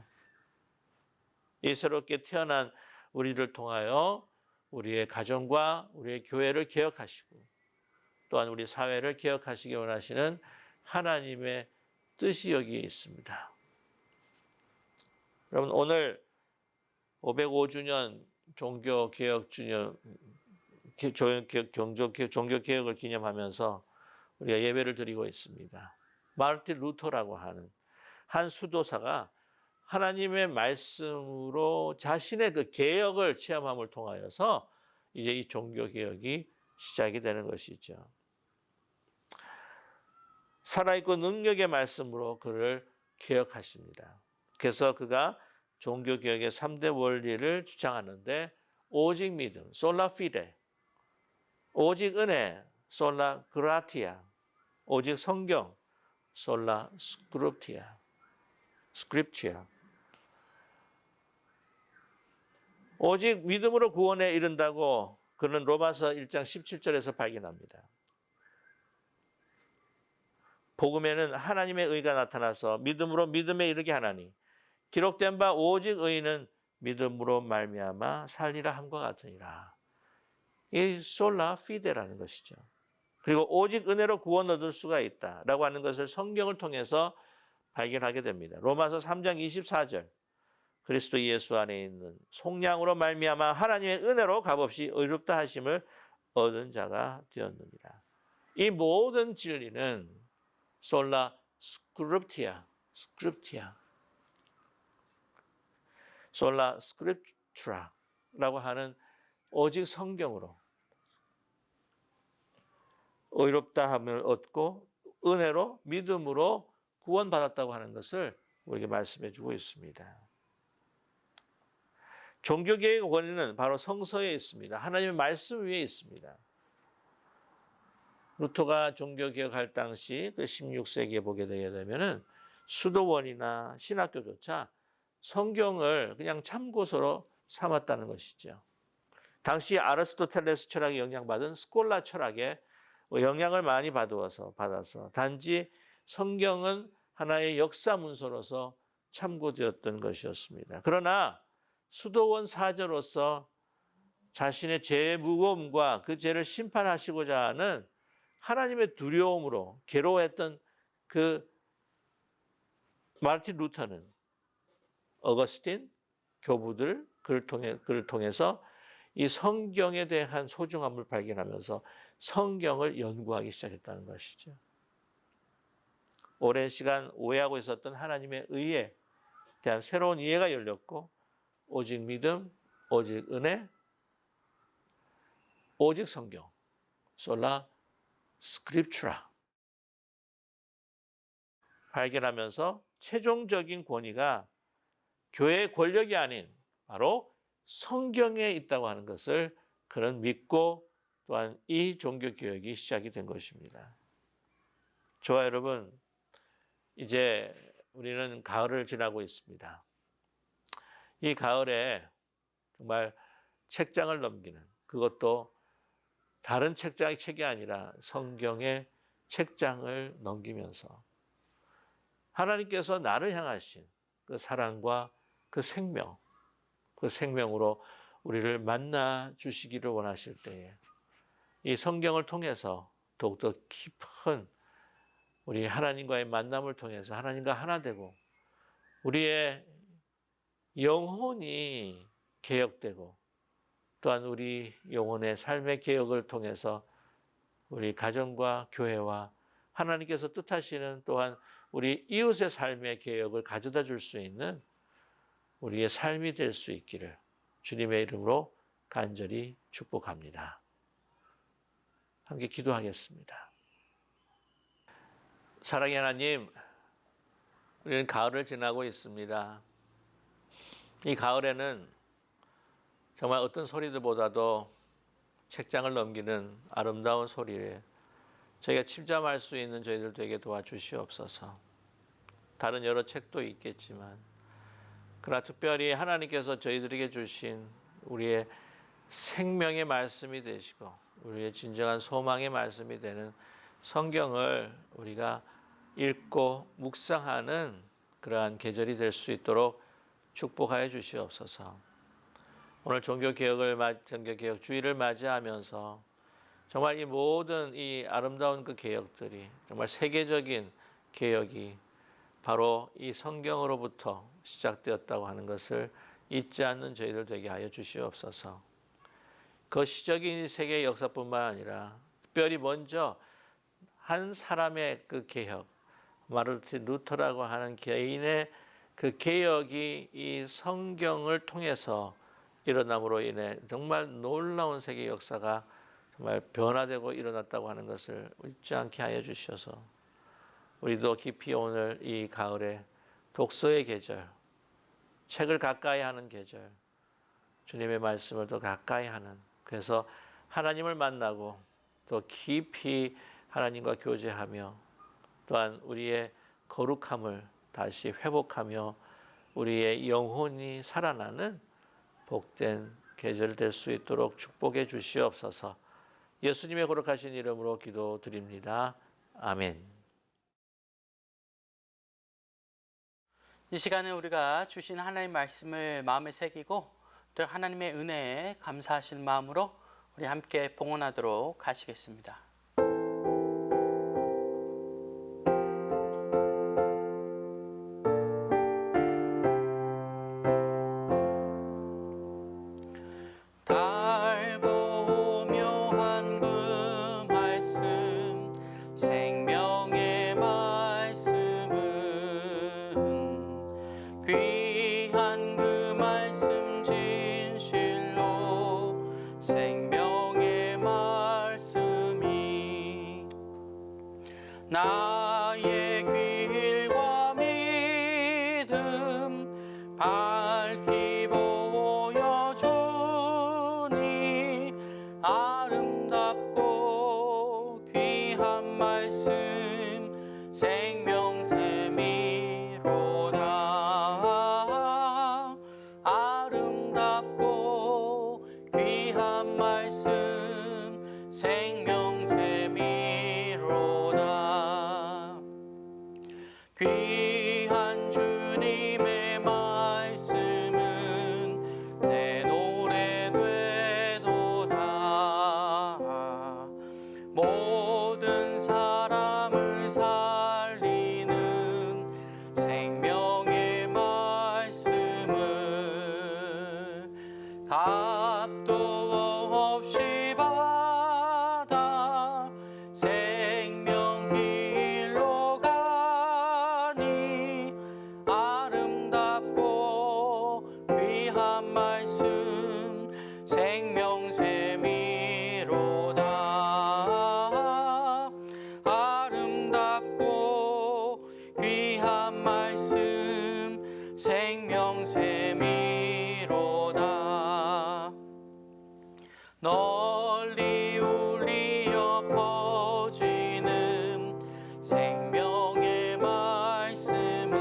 이 새롭게 태어난 우리를 통하여 우리의 가정과 우리의 교회를 개혁하시고 또한 우리 사회를 개혁하시기 원하시는 하나님의 뜻이 여기에 있습니다. 여러분 오늘 505주년 종교개혁을 기념하면서 우리가 예배를 드리고 있습니다. 마르틴 루터라고 하는 한 수도사가 하나님의 말씀으로 자신의 그 개혁을 체험함을 통하여서 이제 이 종교개혁이 시작이 되는 것이죠. 살아있고 능력의 말씀으로 그를 개혁하십니다. 그래서 그가 종교개혁의 3대 원리를 주장하는데 오직 믿음, 솔라 피데, 오직 은혜, 솔라 그라티아, 오직 성경, 솔라 스크립티아. 오직 믿음으로 구원에 이른다고 그는 로마서 1장 17절에서 발견합니다. 복음에는 하나님의 의가 나타나서 믿음으로 믿음에 이르게 하나니 기록된 바 오직 의인은 믿음으로 말미암아 살리라 함과 같으니라. 이 솔라 피데라는 것이죠. 그리고 오직 은혜로 구원 얻을 수가 있다라고 하는 것을 성경을 통해서 발견하게 됩니다. 로마서 3장 24절 그리스도 예수 안에 있는 속량으로 말미암아 하나님의 은혜로 값없이 의롭다 하심을 얻은 자가 되었느니라. 이 모든 진리는 솔라 스크립티아, 솔라 스크립트라라고 하는 오직 성경으로 의롭다 함을 얻고 은혜로 믿음으로 구원받았다고 하는 것을 우리에게 말씀해 주고 있습니다. 종교개혁의 원인은 바로 성서에 있습니다. 하나님의 말씀 위에 있습니다. 루터가 종교개혁할 당시 그 16세기에 보게 되게 되면은 수도원이나 신학교조차 성경을 그냥 참고서로 삼았다는 것이죠. 당시 아리스토텔레스 철학에 영향받은 스콜라 철학에 영향을 많이 받아서 단지 성경은 하나의 역사 문서로서 참고되었던 것이었습니다. 그러나 수도원 사제로서 자신의 죄의 무거움과 그 죄를 심판하시고자 하는 하나님의 두려움으로 괴로워했던 그 마르틴 루터는 어거스틴 교부들 그를 통해서 이 성경에 대한 소중함을 발견하면서 성경을 연구하기 시작했다는 것이죠. 오랜 시간 오해하고 있었던 하나님의 의에 대한 새로운 이해가 열렸고 오직 믿음, 오직 은혜, 오직 성경, 솔라 스크립트라 발견하면서 최종적인 권위가 교회의 권력이 아닌 바로 성경에 있다고 하는 것을 그는 믿고 또한 이 종교개혁이 시작이 된 것입니다. 저와 여러분, 이제 우리는 가을을 지나고 있습니다. 이 가을에 정말 책장을 넘기는, 그것도 다른 책이 아니라 성경의 책장을 넘기면서 하나님께서 나를 향하신 그 사랑과 그 생명으로 우리를 만나 주시기를 원하실 때에 이 성경을 통해서 더욱더 깊은 우리 하나님과의 만남을 통해서 하나님과 하나 되고 우리의 영혼이 개혁되고 또한 우리 영혼의 삶의 개혁을 통해서 우리 가정과 교회와 하나님께서 뜻하시는 또한 우리 이웃의 삶의 개혁을 가져다 줄 수 있는 우리의 삶이 될 수 있기를 주님의 이름으로 간절히 축복합니다. 함께 기도하겠습니다. 사랑의 하나님, 우리는 가을을 지나고 있습니다. 이 가을에는 정말 어떤 소리들보다도 책장을 넘기는 아름다운 소리에 저희가 침잠할 수 있는 저희들 되게 도와주시옵소서. 다른 여러 책도 있겠지만 그러나 특별히 하나님께서 저희들에게 주신 우리의 생명의 말씀이 되시고 우리의 진정한 소망의 말씀이 되는 성경을 우리가 읽고 묵상하는 그러한 계절이 될 수 있도록 축복하여 주시옵소서. 오늘 종교개혁 주일을 맞이하면서 정말 이 모든 이 아름다운 그 개혁들이 정말 세계적인 개혁이 바로 이 성경으로부터 시작되었다고 하는 것을 잊지 않는 저희들 되게 하여 주시옵소서. 거시적인 세계의 역사뿐만 아니라 특별히 먼저 한 사람의 그 개혁, 마르틴 루터라고 하는 개인의 그 개혁이 이 성경을 통해서 일어남으로 인해 정말 놀라운 세계 역사가 정말 변화되고 일어났다고 하는 것을 잊지 않게 하여 주셔서 우리도 깊이 오늘 이 가을에 독서의 계절, 책을 가까이 하는 계절, 주님의 말씀을 더 가까이 하는, 그래서 하나님을 만나고 더 깊이 하나님과 교제하며 또한 우리의 거룩함을 다시 회복하며 우리의 영혼이 살아나는 복된 계절 될 수 있도록 축복해 주시옵소서. 예수님의 거룩하신 이름으로 기도드립니다. 아멘. 이 시간에 우리가 주신 하나님의 말씀을 마음에 새기고 또 하나님의 은혜에 감사하실 마음으로 우리 함께 봉헌하도록 하시겠습니다. 달고 묘한 나의 길과 믿음 밝히 보여주니 아름답고 귀한 말씀 생명샘이로다. 아름답고 귀한 말씀 생명샘이로다. 귀한 주님의 말씀은 내 노래 되도다. 모든 사람을 살리는 생명의 말씀을 값도 없이 받아 생명 길로 가니 아름답고 귀한 말씀 생명샘이로다. 아름답고 귀한 말씀 생명샘이로다. 널리 울리어 퍼지는 생명의 말씀은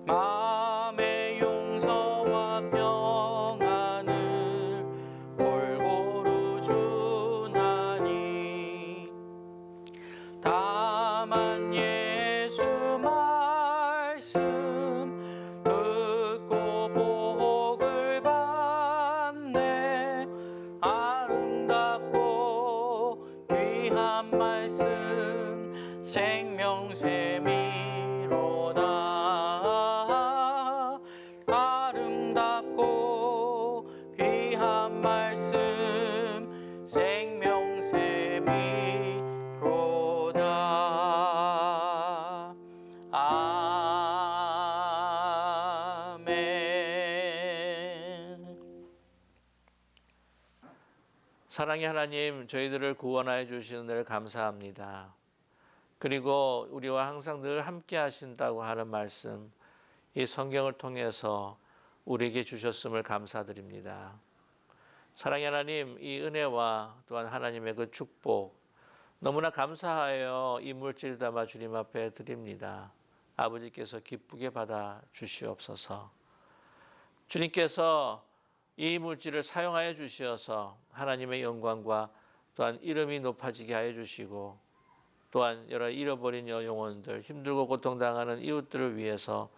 마음의 용서와 평안을 골고루 주나니 다만 예수 말씀 듣고 복을 받네. 아름답고 귀한 말씀 생명샘이로다. 아름답고 귀한 말씀 생명샘이로다. 아멘. 사랑의 하나님, 저희들을 구원하여 주시는 늘 감사합니다. 그리고 우리와 항상 늘 함께 하신다고 하는 말씀, 이 성경을 통해서 우리에게 주셨음을 감사드립니다. 사랑의 하나님, 이 은혜와 또한 하나님의 그 축복 너무나 감사하여 이 물질 담아 주님 앞에 드립니다. 아버지께서 기쁘게 받아 주시옵소서. 주님께서 이 물질을 사용하여 주시어서 하나님의 영광과 또한 이름이 높아지게 하여 주시고, 또한 여러 잃어버린 영혼들, 힘들고 고통당하는 이웃들을 위해서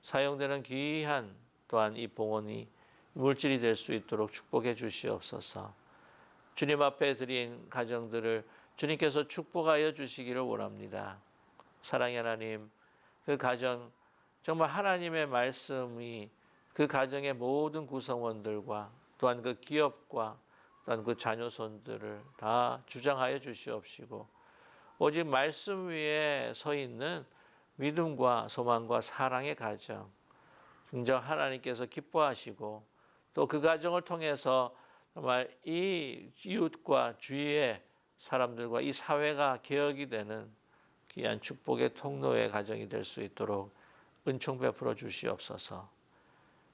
사용되는 귀한 또한 이 봉헌이 물질이 될 수 있도록 축복해 주시옵소서. 주님 앞에 드린 가정들을 주님께서 축복하여 주시기를 원합니다. 사랑의 하나님, 그 가정 정말 하나님의 말씀이 그 가정의 모든 구성원들과 또한 그 기업과 또한 그 자녀손들을 다 주장하여 주시옵시고, 오직 말씀 위에 서 있는 믿음과 소망과 사랑의 가정, 진정 하나님께서 기뻐하시고 또 그 가정을 통해서 정말 이 이웃과 주위의 사람들과 이 사회가 개혁이 되는 귀한 축복의 통로의 가정이 될 수 있도록 은총 베풀어 주시옵소서.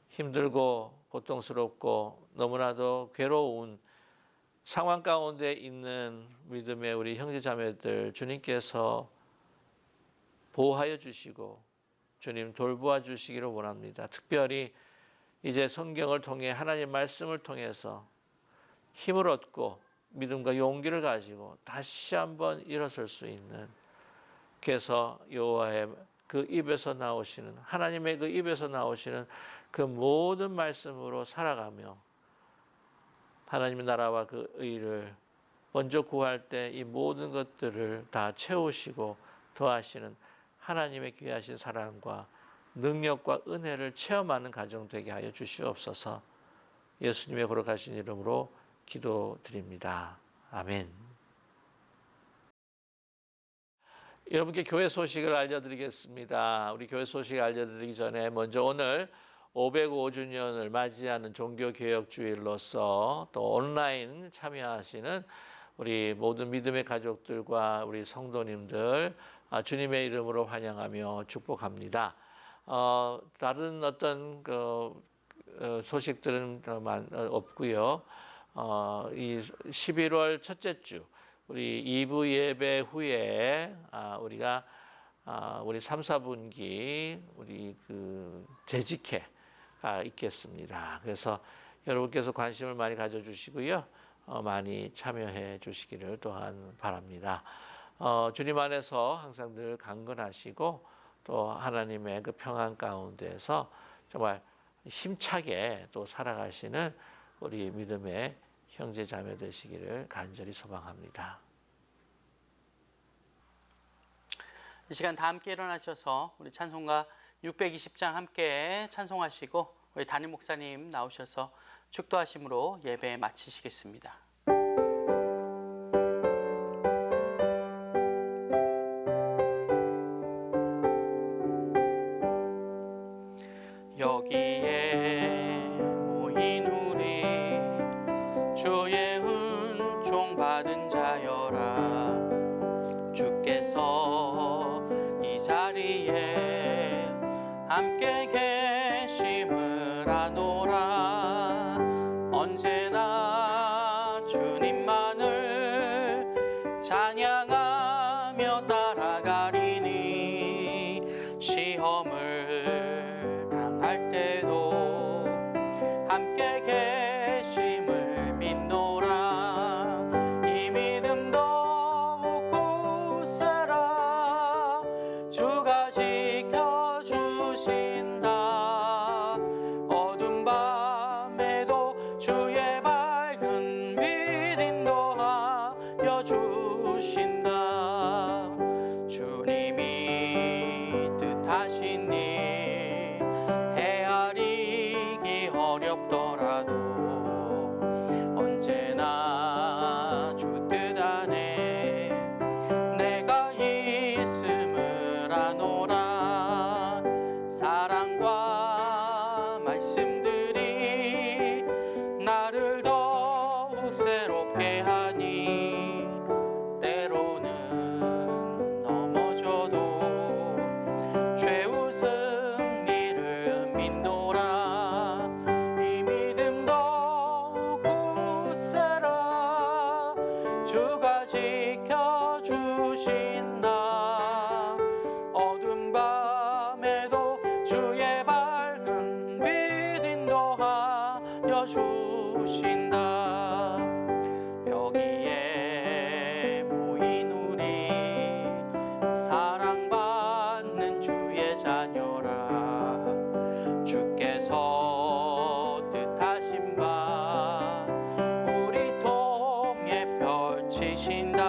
힘들고 고통스럽고 너무나도 괴로운 상황 가운데 있는 믿음의 우리 형제자매들 주님께서 보호하여 주시고 주님 돌보아 주시기를 원합니다. 특별히 이제 성경을 통해 하나님 말씀을 통해서 힘을 얻고 믿음과 용기를 가지고 다시 한번 일어설 수 있는, 그래서 여호와의 그 입에서 나오시는, 하나님의 그 입에서 나오시는 그 모든 말씀으로 살아가며 하나님의 나라와 그 의를 먼저 구할 때 이 모든 것들을 다 채우시고 더하시는 하나님의 귀하신 사랑과 능력과 은혜를 체험하는 가정 되게 하여 주시옵소서. 예수님의 거룩하신 이름으로 기도드립니다. 아멘. 여러분께 교회 소식을 알려드리겠습니다. 우리 교회 소식 알려드리기 전에 먼저 오늘 505주년을 맞이하는 종교개혁주일로서 또 온라인 참여하시는 우리 모든 믿음의 가족들과 우리 성도님들 주님의 이름으로 환영하며 축복합니다. 다른 어떤 소식들은 없고요. 이 11월 첫째 주 우리 2부 예배 후에 우리가 우리 3, 4분기 우리 재직회가 있겠습니다. 그래서 여러분께서 관심을 많이 가져주시고요. 많이 참여해 주시기를 또한 바랍니다. 주님 안에서 항상 늘 강건하시고 또 하나님의 그 평안 가운데서 정말 힘차게 또 살아가시는 우리 믿음의 형제 자매 되시기를 간절히 소망합니다. 이 시간 다 함께 일어나셔서 우리 찬송가 620장 함께 찬송하시고 우리 담임 목사님 나오셔서 축도하심으로 예배 마치시겠습니다. 여기에 모인 우리 주의 은총 받은 자여라. 주께서 이 자리에 함께 계심을 아노라. 언제나 주님만을 찬양하며 따라가리니 시험을 당할 때도 함께 계심을 믿노라. 이 믿음 더욱 굳세라. 주가 지켜주신다. 어둠 밤에도 주의 밝은 빛 인도하여 주신다. 주님이 뜻하신 일 헤아리기 어렵더라도 언제나 주 뜻 안에 내가 있음을 아노라. 사랑과 말씀들이 나를 더욱 새롭게 하니 때로는 넘어져도 최후 승리를 믿노라. 이 믿음 더욱 굳세라. 주가 지켜주신다. 어둠 밤에도 주의 밝은 빛 인도하여 주신다. 여기에 모인 우리 사랑받는 주의 자녀라. 주께서 뜻하신 바 우리 통해 펼치신다.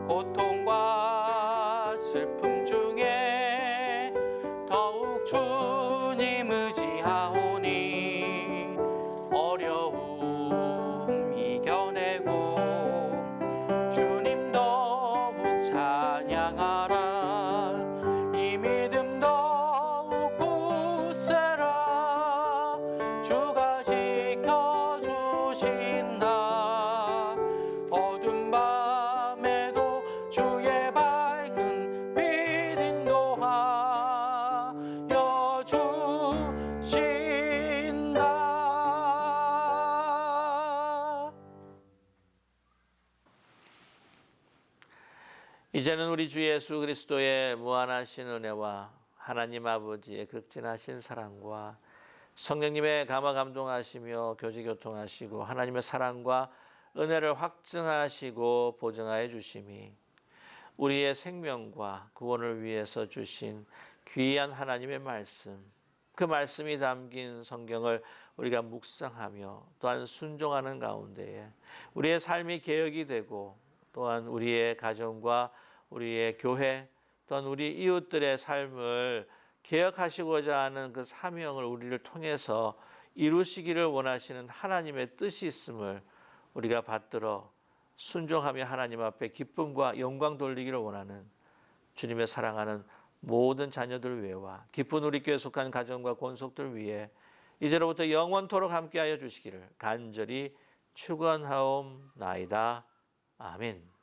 고통과 슬픔 중에 더욱 주님 의지하오니 어려움 이겨내고 주님 더욱 찬양하라. 이 믿음 더욱 굳세라. 주가 지켜주신다. 어둠 밤에도 주의 밝은 빛 인도하여 주신다. 이제는 우리 주 예수 그리스도의 무한하신 은혜와 하나님 아버지의 극진하신 사랑과 성령님의 감화 감동하시며 교제 교통하시고 하나님의 사랑과 은혜를 확증하시고 보증하여 주심이 우리의 생명과 구원을 위해서 주신 귀한 하나님의 말씀, 그 말씀이 담긴 성경을 우리가 묵상하며 또한 순종하는 가운데에 우리의 삶이 개혁이 되고 또한 우리의 가정과 우리의 교회 또한 우리 이웃들의 삶을 개혁하시고자 하는 그 사명을 우리를 통해서 이루시기를 원하시는 하나님의 뜻이 있음을 우리가 받들어 순종하며 하나님 앞에 기쁨과 영광 돌리기를 원하는 주님의 사랑하는 모든 자녀들 위해와 기쁜 우리 교회 속한 가정과 권속들 위해 이제로부터 영원토록 함께하여 주시기를 간절히 축원하옵나이다. 아멘.